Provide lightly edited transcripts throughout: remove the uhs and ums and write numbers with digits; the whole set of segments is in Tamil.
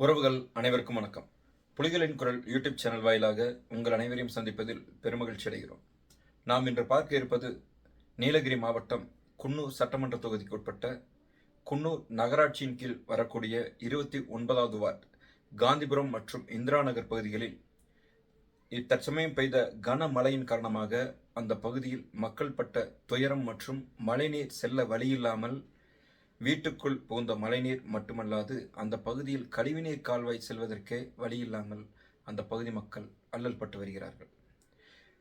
உறவுகள் அனைவருக்கும் வணக்கம். புலிகளின் குரல் யூடியூப் சேனல் வாயிலாக உங்கள் அனைவரையும் சந்திப்பதில் பெருமகிழ்ச்சி அடைகிறோம். நாம் இன்று பார்க்க இருப்பது நீலகிரி மாவட்டம் குன்னூர் சட்டமன்ற தொகுதிக்கு உட்பட்ட குன்னூர் நகராட்சியின் கீழ் வரக்கூடிய 29வது வார்டு காந்திபுரம் மற்றும் இந்திரா நகர் பகுதிகளில் தற்சமயம் பெய்த கனமழையின் காரணமாக அந்த பகுதியில் மக்கள் பட்ட துயரம் மற்றும் மழைநீர் செல்ல வழியில்லாமல் வீட்டுக்குள் புகுந்த மழைநீர் மட்டுமல்லாது அந்த பகுதியில் கழிவுநீர் கால்வாய் செல்வதற்கே வழியில்லாமல் அந்த பகுதி மக்கள் அல்லல் பட்டு வருகிறார்கள்.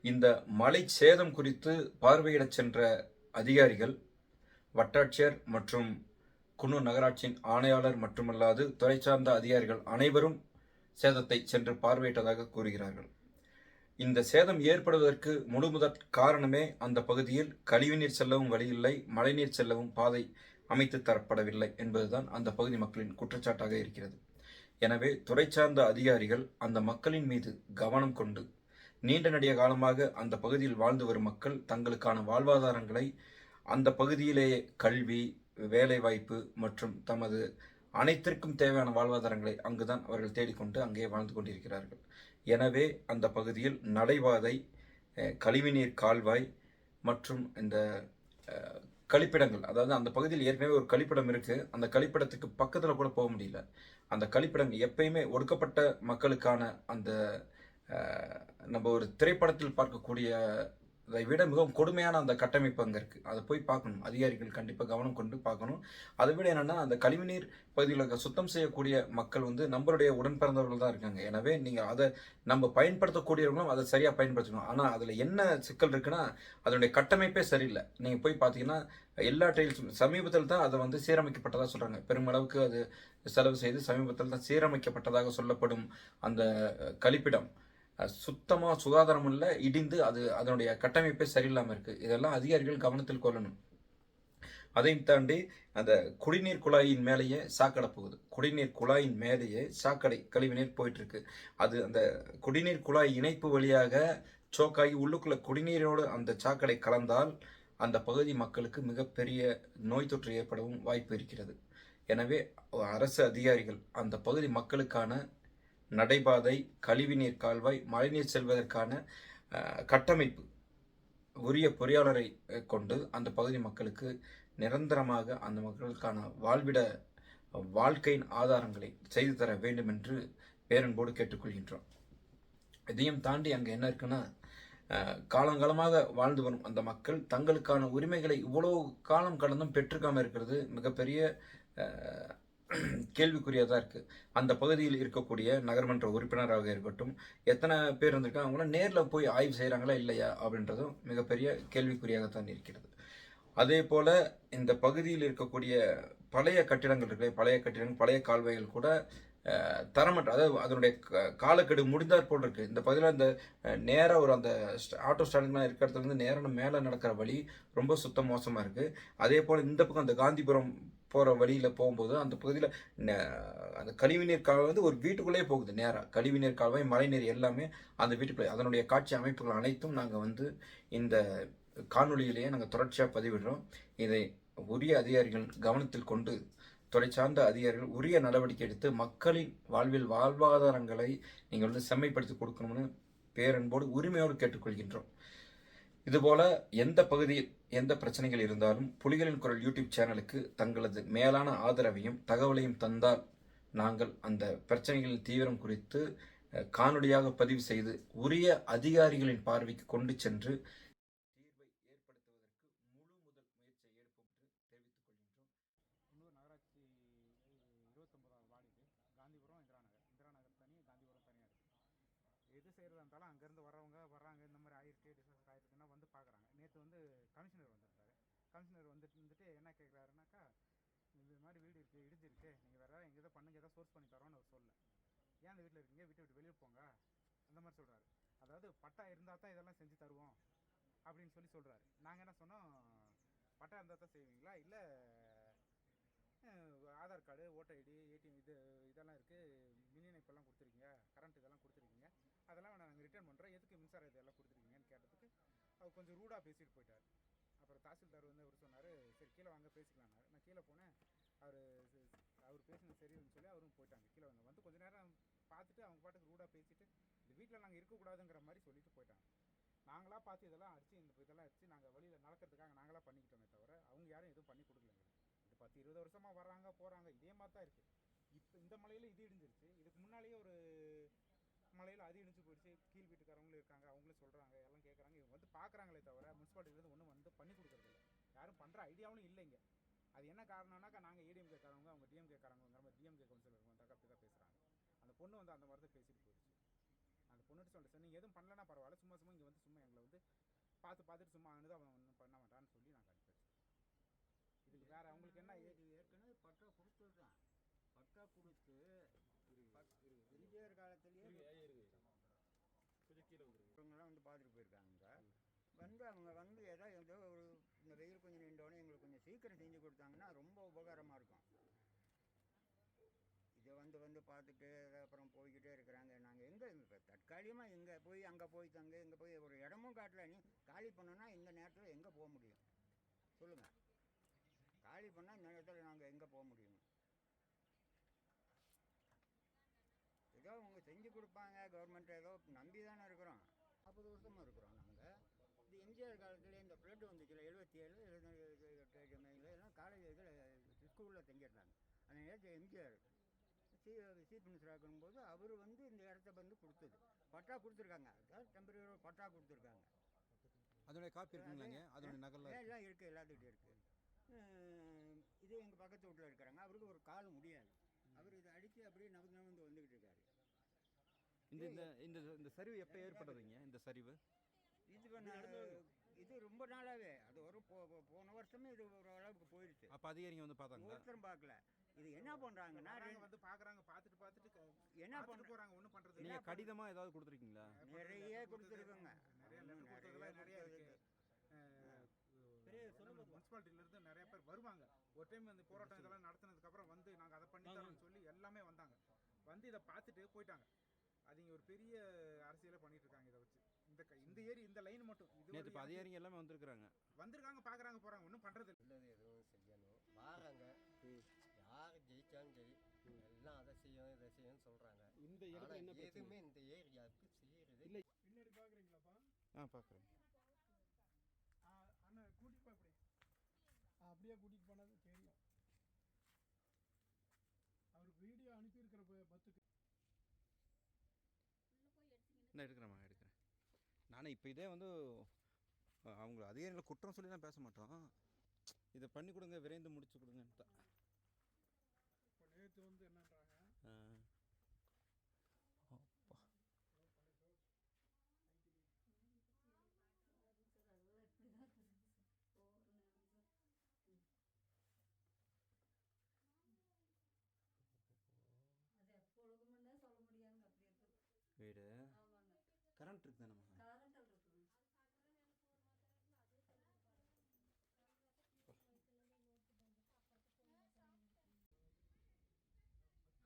இந்த மழை சேதம் குறித்து பார்வையிடச் சென்ற அதிகாரிகள், வட்டாட்சியர் மற்றும் குன்னூர் நகராட்சியின் ஆணையாளர் மட்டுமல்லாது துறை சார்ந்த அதிகாரிகள் அனைவரும் சேதத்தை சென்று பார்வையிட்டதாக கூறுகிறார்கள். இந்த சேதம் ஏற்படுவதற்கு முழுமுதற் காரணமே அந்த பகுதியில் கழிவுநீர் செல்லவும் வழியில்லை, மழைநீர் செல்லவும் பாதை அமைத்து தரப்படவில்லை என்பதுதான் அந்த பகுதி மக்களின் குற்றச்சாட்டாக இருக்கிறது. எனவே துறை சார்ந்த அதிகாரிகள் அந்த மக்களின் மீது கவனம் கொண்டு நீண்ட நெடிய காலமாக அந்த பகுதியில் வாழ்ந்து வரும் மக்கள் தங்களுக்கான வாழ்வாதாரங்களை அந்த பகுதியிலேயே கல்வி, வேலைவாய்ப்பு மற்றும் தமது அனைத்திற்கும் தேவையான வாழ்வாதாரங்களை அங்குதான் அவர்கள் தேடிக்கொண்டு அங்கே வாழ்ந்து கொண்டிருக்கிறார்கள். எனவே அந்த பகுதியில் நடைபாதை, கழிவுநீர் கால்வாய் மற்றும் இந்த கழிப்பிடங்கள், அதாவது அந்த பகுதியில் ஏற்கனவே ஒரு கழிப்பிடம் இருக்குது, அந்த கழிப்பிடத்துக்கு பக்கத்தில் கூட போக முடியல. அந்த கழிப்பிடம் எப்பயுமே ஒடுக்கப்பட்ட மக்களுக்கான அந்த நம்ம ஒரு திரைப்படத்தில் பார்க்கக்கூடிய அதை விட மிகவும் கொடுமையான அந்த கட்டமைப்பு அங்கே இருக்குது. அதை போய் பார்க்கணும், அதிகாரிகள் கண்டிப்பாக கவனம் கொண்டு பார்க்கணும். அதை விட என்னென்னா, அந்த கழிவுநீர் பகுதியில் சுத்தம் செய்யக்கூடிய மக்கள் நம்மளுடைய உடன் பிறந்தவர்கள் தான் இருக்காங்க. எனவே நீங்கள் அதை நம்ம பயன்படுத்தக்கூடியவர்களும் அதை சரியாக பயன்படுத்தணும். ஆனால் அதில் என்ன சிக்கல் இருக்குன்னா, அதனுடைய கட்டமைப்பே சரியில்லை. நீங்கள் போய் பார்த்தீங்கன்னா எல்லா டைல்ஸும் சமீபத்தில் தான் அதை சீரமைக்கப்பட்டதாக சொல்கிறாங்க. பெருமளவுக்கு அது செலவு செய்து சமீபத்தில் தான் சீரமைக்கப்பட்டதாக சொல்லப்படும் அந்த கழிப்பிடம் சுத்தமாக சுகாதாரம் இல்லை, இடிந்து அதனுடைய கட்டமைப்பே சரியில்லாமல் இருக்குது. இதெல்லாம் அதிகாரிகள் கவனத்தில் கொள்ளணும். அதையும் தாண்டி அந்த குடிநீர் குழாயின் மேலேயே சாக்கடை போகுது. குடிநீர் குழாயின் மேலேயே சாக்கடை கழிவுநீர் போயிட்டுருக்கு. அது அந்த குடிநீர் குழாய் இணைப்பு வழியாக சோக்காகி உள்ளுக்குள்ள குடிநீரோடு அந்த சாக்கடை கலந்தால் அந்த பகுதி மக்களுக்கு மிகப்பெரிய நோய் தொற்று ஏற்படவும் வாய்ப்பு இருக்கிறது. எனவே அரசு அதிகாரிகள் அந்த பகுதி மக்களுக்கான நடைபாதை, கழிவுநீர் கால்வாய், மழைநீர் செல்வதற்கான கட்டமைப்பு உரிய பொறியாளரை கொண்டு அந்த பகுதி மக்களுக்கு நிரந்தரமாக அந்த மக்களுக்கான வாழ்க்கையின் ஆதாரங்களை செய்து தர வேண்டும் என்று பேரன்போடு கேட்டுக்கொள்கின்றோம். இதையும் தாண்டி அங்கே என்ன இருக்குன்னா, காலங்காலமாக வாழ்ந்து வரும் அந்த மக்கள் தங்களுக்கான உரிமைகளை இவ்வளவு காலம் கடந்தும் பெற்றுக்காமல் இருக்கிறது மிகப்பெரிய கேள்விக்குரியதாக இருக்குது. அந்த பகுதியில் இருக்கக்கூடிய நகர்மன்ற உறுப்பினராக இருக்கட்டும், எத்தனை பேர் இருந்திருக்காங்க, அவங்களாம் நேரில் போய் ஆய்வு செய்கிறாங்களா இல்லையா அப்படின்றதும் மிகப்பெரிய கேள்விக்குறியாகத்தான் இருக்கிறது. அதே போல் இந்த பகுதியில் இருக்கக்கூடிய பழைய கட்டிடங்கள் இருக்கு, பழைய கால்வாய்கள் கூட தரமற்ற, அதாவது அதனுடைய காலக்கெடு முடிந்தாற் போல் இருக்குது. இந்த பகுதியில் இந்த நேராக அந்த ஆட்டோ ஸ்டாண்டுலாம் இருக்கிறதுலேருந்து நேராக மேலே நடக்கிற வழி ரொம்ப சுத்தம் மோசமாக இருக்குது. அதே போல் இந்த பக்கம் அந்த காந்திபுரம் போகிற வழியில் போகும்போது அந்த பகுதியில் அந்த கழிவுநீர் கால்வாய் ஒரு வீட்டுக்குள்ளேயே போகுது. நேராக கழிவுநீர் கால்வாய், மழைநீர் எல்லாமே அந்த வீட்டுக்குள்ளே. அதனுடைய காட்சி அமைப்புகள் அனைத்தும் நாங்கள் இந்த காணொலியிலேயே நாங்கள் தொடர்ச்சியாக பதிவிடுறோம். இதை உரிய அதிகாரிகள் கவனத்தில் கொண்டு துறை சார்ந்த அதிகாரிகள் உரிய நடவடிக்கை எடுத்து மக்களின் வாழ்வாதாரங்களை நீங்கள் செம்மைப்படுத்தி கொடுக்கணும்னு பேரன்போடு உரிமையோடு கேட்டுக்கொள்கின்றோம். இதுபோல எந்த பகுதியில் எந்த பிரச்சனைகள் இருந்தாலும் புலிகளின் குரல் யூடியூப் சேனலுக்கு தங்களது மேலான ஆதரவையும் தகவலையும் தந்தால் நாங்கள் அந்த பிரச்சனைகளின் தீவிரம் குறித்து காணொலியாக பதிவு செய்து உரிய அதிகாரிகளின் பார்வைக்கு கொண்டு சென்று தீர்வை ஏற்படுத்துவதற்கு முழு முதல் முயற்சியை எடுப்போம் என்று தெரிவித்துக் கொள்கின்றோம். குன்னூர் நகராட்சி 29வது வார்டு இது. காந்திபுரம், இந்திரா நகர் தனி, காந்திபுரம் தனியாக இருக்குது. எது செய்கிறதா இருந்தாலும் அங்கேருந்து வர்றாங்க, இந்த மாதிரி ஆயிருக்கு, டிசாஸ்டர் ஆயிருக்குன்னா வந்து பார்க்குறாங்க. நேற்று கமிஷனர் வந்திருந்தாரு. கமிஷனர் வந்துட்டு என்ன கேட்குறாருனாக்கா, இந்த மாதிரி வீடு இருக்குது, இடிஞ்சிருக்கு, நீங்கள் வேறு எங்கள் இதை பண்ணுங்க, எதாவது சோர்ஸ் பண்ணி தரோன்னு அவர் சொல்ல. ஏன் அந்த வீட்டில் இருக்கீங்க, வீட்டை விட்டு வெளியே போங்க, அந்த மாதிரி சொல்கிறாரு. அதாவது பட்டா இருந்தால் தான் இதெல்லாம் செஞ்சு தருவோம் அப்படின்னு சொல்கிறாரு. நாங்கள் என்ன சொன்னோம், பட்டா இருந்தால் தான் செய்வீங்களா, இல்லை Aadhaar card, voter ID, ATM இதெல்லாம் இருக்குது, மின் இணைப்பெல்லாம் கொடுத்துருக்கீங்க, கரண்ட் இதெல்லாம் கொடுத்துருக்கீங்க, அதெல்லாம் நாங்கள் ரிட்டர்ன் பண்ணுறோம், எதுக்கு மின்சாரம் இதெல்லாம் கொடுத்துருக்கீங்கன்னு கேட்டதுக்கு அவர் கொஞ்சம் ரூடாக பேசிட்டு போயிட்டார். அப்புறம் தாசில்தார் அவர் சொன்னார், சரி கீழே வாங்க பேசிக்கலான்னாரு. நான் கீழே போனேன். அவர் அவர் பேசினது சரின்னு சொல்லி அவரும் போயிட்டாங்க. கீழே வந்து கொஞ்ச நேரம் பார்த்துட்டு அவங்க பாட்டுக்கு ரூடாக பேசிட்டு இந்த வீட்டில் நாங்கள் இருக்கக்கூடாதுங்கிற மாதிரி சொல்லிட்டு போயிட்டாங்க. நாங்களாக பார்த்து இதெல்லாம் அடித்து நாங்கள் வழியில் நடக்கிறதுக்காக நாங்களாக பண்ணிக்கிட்டோமே தவிர அவங்க யாரும் எதுவும் பண்ணி கொடுக்கல எங்களுக்கு. இது 10-20 வருஷமாக வர்றாங்க போகிறாங்க, இதே மாதிரி தான் இருக்குது. இப்போ இந்த மலையில் இது இடிஞ்சிருச்சு, இதுக்கு முன்னாலேயே ஒரு மலையில் அது இடிஞ்சு போயிடுச்சு. கீழ் வீட்டுக்காரங்களும் இருக்காங்க, அவங்களும் சொல்கிறாங்க, எல்லாம் கேட்குறாங்க. இவங்க வந்து பார்க்குறாங்களே தவிர முனிசிபாலிட்டிலேருந்து ஒன்றும் வந்து பண்ணி கொடுக்குறது இல்லை. யாரும் பண்ணுற ஐடியாவும் இல்லைங்க. அது என்ன காரணம்னாக்கா நாங்கள் ஏடிஎம்கேக்காரவங்க அவங்க டிஎம்கேக்காரங்கிற மாதிரி டிஎம்கே கவுன்சிலர் வந்தாக்கா அப்படி தான் பேசுகிறாங்க. அந்த பொண்ணு வந்து அந்த மாதிரி தான் பேசிட்டு போயிடுச்சு. அந்த பொண்ணுட்டு சொல்லிட்டு சார் நீங்கள் எதுவும் பண்ணலன்னா பரவாயில்ல, சும்மா இங்கே வந்து சும்மா எங்களை வந்து பார்த்துட்டு சும்மா அனுது அவன் ஒன்றும் பண்ண மாட்டான்னு சொல்லி நாங்கள் அனுப்பிச்சு. இதுக்கு வேறு அவங்களுக்கு என்ன ஏற்கனவே பட்டா கொடுத்துருக்கான். பட்டா கொடுத்து எம்ஜிஆர் காலத்திலேயே கொஞ்சம் கீழே வந்துருக்கவங்களாம் வந்து பார்த்துட்டு போயிருக்காங்க. அவங்க வந்து ஏதோ ஒரு இந்த வெயில் கொஞ்சம் நின்றோடனே எங்களுக்கு கொஞ்சம் சீக்கிரம் செஞ்சு கொடுத்தாங்கன்னா ரொம்ப உபகாரமாக இருக்கும். இதை வந்து பார்த்துட்டு அப்புறம் போய்கிட்டே இருக்கிறாங்க. நாங்கள் எங்கே இப்போ தற்காலிகமாக அங்கே போய் தங்க இங்கே போய் ஒரு இடமும் காட்டல. நீ காலி பண்ணோன்னா இந்த நேரத்தில் எங்கே போக முடியும் சொல்லுங்கள்? காலி பண்ணால் இந்த நேரத்தில் நாங்கள் எங்கே போக முடியும்? ஏதோ அவங்க செஞ்சு கொடுப்பாங்க, கவர்மெண்ட் ஏதோ நம்பி தானே இருக்கிறோம். 40 வருஷமாக இருக்கிறோம் நாங்கள். இது எம்ஜிஆர் காலத்தில் இந்த ஃப்ளட் வந்துச்சுல 77, 78 எல்லாம் காலேஜ் இதில் ஸ்கூலில் தங்கிடுறாங்க. அந்த நேரத்தில் எம்ஜிஆர் சீஃப் மினிஸ்டர் ஆக்கும்போது அவர் வந்து இந்த இடத்த வந்து கொடுத்தது பட்டா கொடுத்துருக்காங்க. அதாவது டெம்பரரி பட்டா கொடுத்துருக்காங்க. அதோடைய காப்பி இருக்குங்களாங்க? அதோடைய நகல் எல்லாம் இருக்குது, எல்லாத்துக்கிட்டே இருக்குது. இது எங்கள் பக்கத்து வீட்டில் இருக்கிறாங்க. அவருக்கு ஒரு கால் முடியாது. அவர் இதை அடித்து அப்படியே நகர்ந்து வந்துக்கிட்டு இருக்காரு. இந்த சரிவு எப்போ ஏற்பட்டதுங்க? இந்த சரிவு இது ரொம்ப நாளாகவே அது ஒரு போன வருஷமே இது ஒரு அளவுக்கு போயிடுச்சு. அப்போ அதிகாரிங்க வந்து பார்த்தாங்க? ஒருத்தரும் பார்க்கல. இது என்ன பண்ணுறாங்கன்னா வந்து பார்க்குறாங்க, பார்த்துட்டு என்ன பண்ண போகிறாங்க, ஒன்றும் பண்ணுறது. நீங்கள் கடிதமாக ஏதாவது கொடுத்துருக்கீங்களா? நிறைய கொடுத்துருக்கோங்க. நிறைய இருக்குது. முனிசிபாலிட்டியிலேருந்து நிறைய பேர் வருவாங்க. ஒரு டைம் இந்த போராட்டம் இதெல்லாம் நடத்தினதுக்கப்புறம் வந்து நாங்கள் அதை பண்ணி தரோம்னு சொல்லி எல்லாமே வந்தாங்க. வந்து இதை பார்த்துட்டு போயிட்டாங்க. அது இங்கே ஒரு பெரிய அரசியலை பண்ணிட்டு இருக்காங்க. இதை வச்சு இந்த லைன் மட்டும் இது அதிகாரிங்க எல்லாமே வந்திருக்காங்க பார்க்குறாங்க போகிறாங்க, ஒன்றும் பண்ணுறது இல்லை. எதுவும் செய்யணும் வாராங்க. யார் ஜெயிச்சாலும் சரி எல்லாம் அதை செய்யும் இதை செய்யும் சொல்கிறாங்க. இந்த எதுவுமே இந்த ஏரியாவுக்கு செய்யறது இல்லை. பின்னாடி பார்க்குறீங்களாப்பா? பார்க்குறேன். அண்ணா கூட்டிட்டு போய் அப்படியே கூட்டிகிட்டு போனது தெரியும். அவருக்கு வீடியோ அனுப்பியிருக்கிற பத்துக்கு நான் எடுக்கிறேன். நானே இப்போ இதே வந்து அவங்க அதிகாரிகளை குற்றம் சொல்லி தான் பேச மாட்டோம். இதை பண்ணி கொடுங்க, விரைந்து முடிச்சு கொடுங்கன்னு தான். இப்போ நேற்று வந்து என்னன்றாங்க, வீடு கரண்ட் இருக்கு தானே?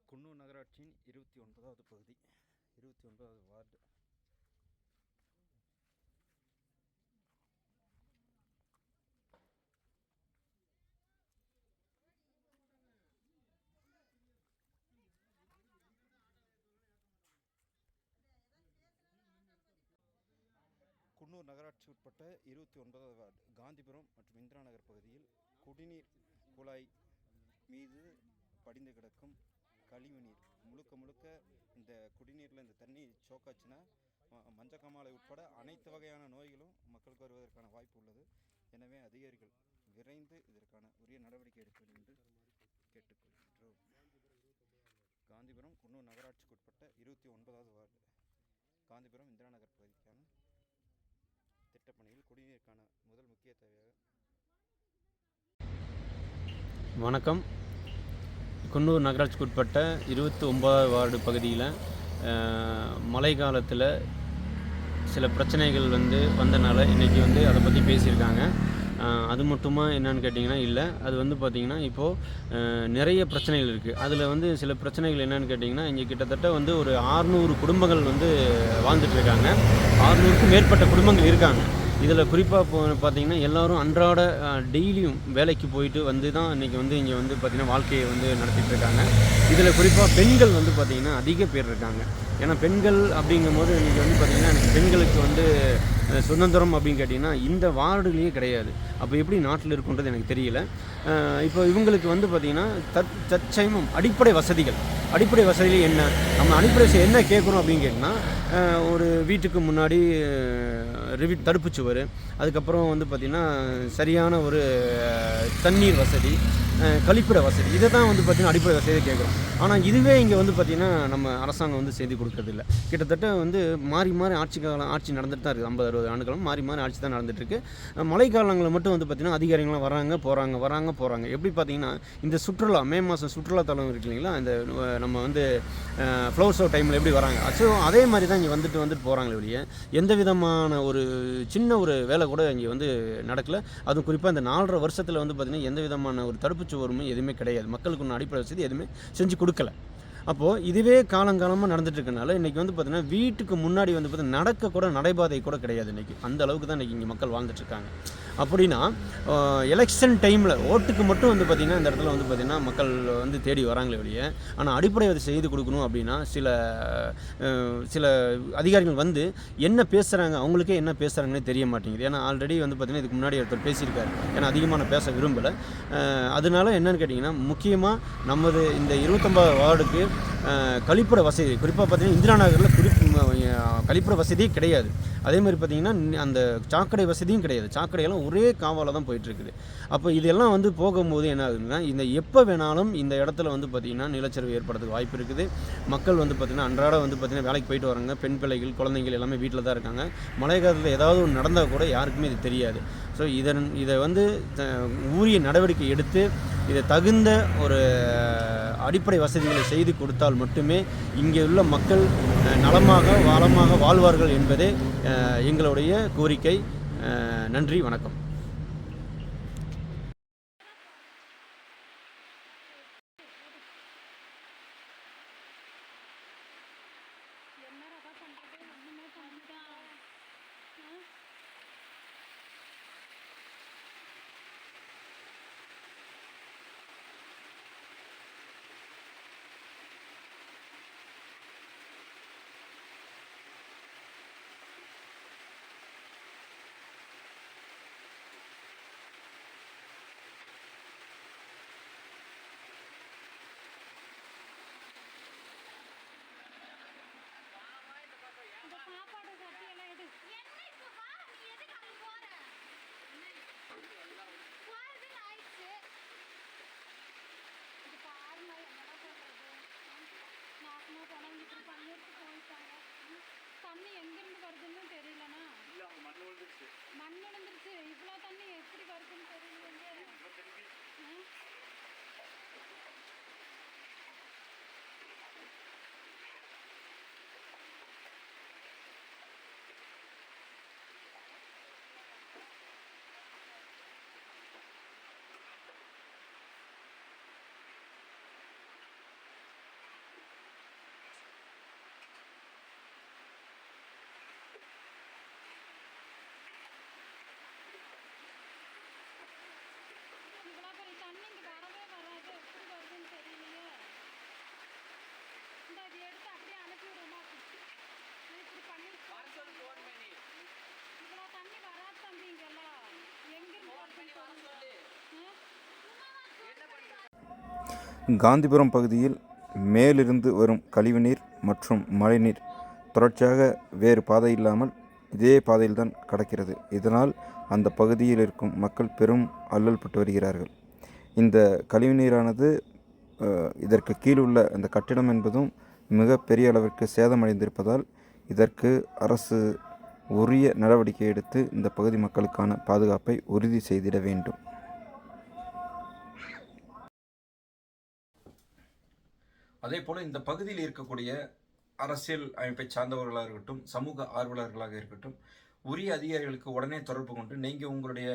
குன்னூர் நகராட்சியின் 29வது பகுதி, 29வது வார்டு. குன்னூர் நகராட்சி உட்பட்ட 29வது வார்டு காந்திபுரம் மற்றும் இந்திரா நகர் பகுதியில் குடிநீர் குழாய் மீது படிந்து கிடக்கும் கழிவுநீர் முழுக்க இந்த குடிநீரில் இந்த தண்ணி சோக்காச்சுன்னா மஞ்சக்காமாலை உட்பட அனைத்து வகையான நோய்களும் மக்களுக்கு வருவதற்கான வாய்ப்பு உள்ளது. எனவே அதிகாரிகள் விரைந்து இதற்கான உரிய நடவடிக்கை எடுக்க வேண்டும் என்று கேட்டுக்கொள்கின்றோம். காந்திபுரம் குன்னூர் நகராட்சிக்கு உட்பட்ட 29வது வார்டு காந்திபுரம் இந்திரா நகர் பகுதிக்கான திட்டப்பணியில் குடிநீருக்கான முதல் முக்கிய தேவையாக. வணக்கம். குன்னூர் நகராட்சிக்கு உட்பட்ட 29வது வார்டு பகுதியில் மழை காலத்தில் சில பிரச்சனைகள் வந்தனால இன்றைக்கி அதை பற்றி பேசியிருக்காங்க. அது மட்டுமா என்னன்னு கேட்டிங்கன்னா இல்லை, அது பார்த்திங்கன்னா இப்போது நிறைய பிரச்சனைகள் இருக்குது. அதில் சில பிரச்சனைகள் என்னன்னு கேட்டிங்கன்னா, இங்கே கிட்டத்தட்ட ஒரு 600 குடும்பங்கள் வாழ்ந்துட்டுருக்காங்க. 600க்கும் மேற்பட்ட குடும்பங்கள் இருக்காங்க. இதில் குறிப்பாக பார்த்தீங்கன்னா எல்லோரும் அன்றாட டெய்லியும் வேலைக்கு போயிட்டு வந்து தான் இன்றைக்கி வந்து இங்கே வந்து பார்த்திங்கன்னா வாழ்க்கையை வந்து நடத்திட்டு இருக்காங்க. இதில் குறிப்பாக பெண்கள் வந்து பார்த்திங்கன்னா அதிக பேர் இருக்காங்க. ஏன்னா பெண்கள் அப்படிங்கும்போது இன்றைக்கி வந்து பார்த்திங்கன்னா எனக்கு பெண்களுக்கு வந்து சுதந்திரம் அப்படின்னு கேட்டிங்கன்னா இந்த வார்டுலேயே கிடையாது. அப்போ எப்படி நாட்டில் இருக்குன்றது எனக்கு தெரியல. இப்போ இவங்களுக்கு வந்து பார்த்திங்கன்னா தற்சமயம் அடிப்படை வசதிகள் என்ன, நம்ம அடிப்படை வசதி என்ன கேட்குறோம் அப்படின்னு கேட்டிங்கன்னா, ஒரு வீட்டுக்கு முன்னாடி தடுப்புச் சுவர், அதுக்கப்புறம் வந்து பார்த்திங்கன்னா சரியான ஒரு தண்ணீர் வசதி, கழிப்பிட வசதி, இதை தான் வந்து பார்த்திங்கன்னா அடிப்படை வசதியை கேட்குறோம். ஆனால் இதுவே இங்கே வந்து பார்த்திங்கன்னா நம்ம அரசாங்கம் வந்து செய்து கொடுக்கறதில்ல. கிட்டத்தட்ட வந்து மாறி ஆட்சி நடந்துட்டு தான் இருக்குது. 50-60 ஆண்டுகளும் மாறி ஆட்சி தான் நடந்துகிட்ருக்கு. மழை காலங்களில் மட்டும் வந்து பார்த்திங்கன்னா அதிகாரிகள்லாம் வராங்க போகிறாங்க. எப்படி பார்த்திங்கன்னா இந்த சுற்றுலா மே மாதம் சுற்றுலாத்தலம் இருக்கு இல்லைங்களா, இந்த நம்ம வந்து ஃப்ளவர் ஷோ டைமில் எப்படி வராங்க, ஸோ அதே மாதிரி தான் இங்கே வந்துட்டு போகிறாங்களே ஒழிய எந்த விதமான ஒரு சின்ன ஒரு வேலை கூட இங்கே வந்து நடக்கலை. அதுவும் குறிப்பாக இந்த 4.5 வருஷத்தில் வந்து பார்த்திங்கன்னா எந்த விதமான ஒரு தடுப்புச்சுவருமே எதுவுமே கிடையாது. மக்களுக்கு ஒன்று அடிப்படை வசதி எதுவுமே செஞ்சு கொடுக்கல. அப்போது இதுவே காலங்காலமாக நடந்துட்டு இருக்கனால இன்றைக்கி வந்து பார்த்திங்கன்னா வீட்டுக்கு முன்னாடி வந்து பார்த்திங்கன்னா நடைபாதை கூட கிடையாது. இன்றைக்கி அந்த அளவுக்கு தான் இன்றைக்கி இங்கே மக்கள் வாழ்ந்துட்டுருக்காங்க. அப்படின்னா எலெக்ஷன் டைமில் ஓட்டுக்கு மட்டும் வந்து பார்த்திங்கன்னா இந்த இடத்துல வந்து பார்த்திங்கன்னா மக்கள் வந்து தேடி வராங்களே ஒழிய, ஆனால் அடிப்படை அதை செய்து கொடுக்கணும் அப்படின்னா சில அதிகாரிகள் வந்து என்ன பேசுகிறாங்க, அவங்களுக்கே என்ன பேசுகிறாங்கன்னே தெரிய மாட்டேங்குது. ஏன்னா ஆல்ரெடி வந்து பார்த்திங்கன்னா இதுக்கு முன்னாடி ஒருத்தர் பேசியிருக்காரு. ஏன்னா அதிகமாக நான் பேச விரும்பலை. அதனால என்னென்னு கேட்டிங்கன்னா, முக்கியமாக நமது இந்த 29 வார்டுக்கு கழிப்பிட வசதி, குறிப்பாக பார்த்திங்கன்னா இந்திரா நகரில் கழிப்பிட வசதியே கிடையாது. அதே மாதிரி பார்த்திங்கன்னா அந்த சாக்கடை வசதியும் கிடையாது. சாக்கடையெல்லாம் ஒரே காவால் தான் போயிட்டுருக்குது. அப்போ இதெல்லாம் வந்து போகும்போது என்ன ஆகுதுன்னா, இந்த எப்போ வேணாலும் இந்த இடத்துல வந்து பார்த்திங்கன்னா நிலச்சரிவு ஏற்படுறதுக்கு வாய்ப்பு இருக்குது. மக்கள் வந்து பார்த்திங்கன்னா அன்றாட வந்து பார்த்திங்கன்னா வேலைக்கு போயிட்டு வராங்க. பெண் பிள்ளைகள், குழந்தைகள் எல்லாமே வீட்டில் தான் இருக்காங்க. மழை காலத்தில் ஏதாவது ஒன்று நடந்தால் கூட யாருக்குமே இது தெரியாது. ஸோ இதை வந்து உரிய நடவடிக்கை எடுத்து இதை தகுந்த ஒரு அடிப்படை வசதிகளை செய்து கொடுத்தால் மட்டுமே இங்கே உள்ள மக்கள் நலமாக வாழ்வார்கள் என்பதே எங்களுடைய கோரிக்கை. நன்றி, வணக்கம். தண்ணி எங்கிருந்து வருதுன்னு தெரியலண்ணா. மண் விழுந்துருச்சு. இவ்வளோ தண்ணி எப்படி வருதுன்னு தெரியலையே. காந்திபுரம் பகுதியில் மேலிருந்து வரும் கழிவுநீர் மற்றும் மழைநீர் தொடர்ச்சியாக வேறு பாதை இல்லாமல் இதே பாதையில்தான் கடக்கிறது. இதனால் அந்த பகுதியில் இருக்கும் மக்கள் பெரும் அல்லல் பட்டு வருகிறார்கள். இந்த கழிவுநீரானது இதற்கு கீழுள்ள அந்த கட்டிடம் என்பதும் மிக பெரிய அளவிற்கு சேதமடைந்திருப்பதால் இதற்கு அரசு உரிய நடவடிக்கை எடுத்து இந்த பகுதி மக்களுக்கான பாதுகாப்பை உறுதி செய்திட வேண்டும். அதே போல் இந்த பகுதியில் இருக்கக்கூடிய அரசியல் அமைப்பை சார்ந்தவர்களாக இருக்கட்டும், சமூக ஆர்வலர்களாக இருக்கட்டும், உரிய அதிகாரிகளுக்கு உடனே தொடர்பு கொண்டு நீங்கள் உங்களுடைய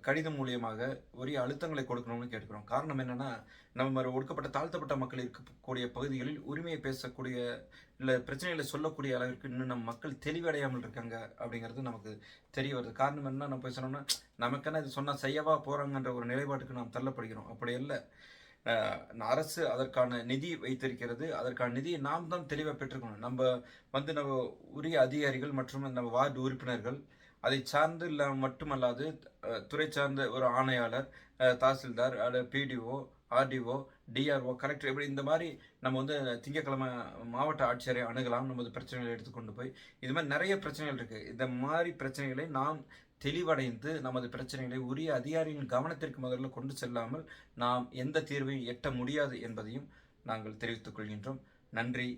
கடிதம் மூலியமாக உரிய அழுத்தங்களை கொடுக்கணும்னு கேட்கிறோம். காரணம் என்னன்னா, நம்ம ஒடுக்கப்பட்ட தாழ்த்தப்பட்ட மக்கள் இருக்கக்கூடிய பகுதிகளில் உரிமையை பேசக்கூடிய இல்லை பிரச்சனைகளை சொல்லக்கூடிய அளவிற்கு இன்னும் நம்ம மக்கள் தெளிவடையாமல் இருக்காங்க அப்படிங்கிறது நமக்கு தெரிய வருது. காரணம் என்ன, நம்ம போய் சொன்னோம்னா நமக்கென்ன இது சொன்னால் செய்யவா போகிறாங்கன்ற ஒரு நிலைப்பாட்டுக்கு நாம் தள்ளப்படுகிறோம். அப்படி இல்லை, அரசு அதற்கான நிதி வைத்திருக்கிறது. அதற்கான நிதியை நாம் தான் தெளிவாக பெற்றுக்கணும். நம்ம உரிய அதிகாரிகள் மற்றும் நம்ம வார்டு உறுப்பினர்கள் அதை சார்ந்து மட்டுமல்லாது துறை சார்ந்த ஒரு ஆணையாளர், தாசில்தார், பிடிஓ, ஆர்டிஓ, டிஆர்ஓ, கலெக்டர், இப்படி இந்த மாதிரி நம்ம திங்கட்கிழமை மாவட்ட ஆட்சியரை அணுகலாம். நமது பிரச்சனைகளை எடுத்துக்கொண்டு போய் இது மாதிரி நிறைய பிரச்சனைகள் இருக்குது. இந்த மாதிரி பிரச்சனைகளை நாம் தெளிவடைந்து நமது பிரச்சனைகளை உரிய அதிகாரிகளின் கவனத்திற்கு முதல்ல கொண்டு செல்லாமல் நாம் எந்த தீர்வையும் எட்ட முடியாது என்பதையும் நாங்கள் தெரிவித்துக் கொள்கின்றோம். நன்றி.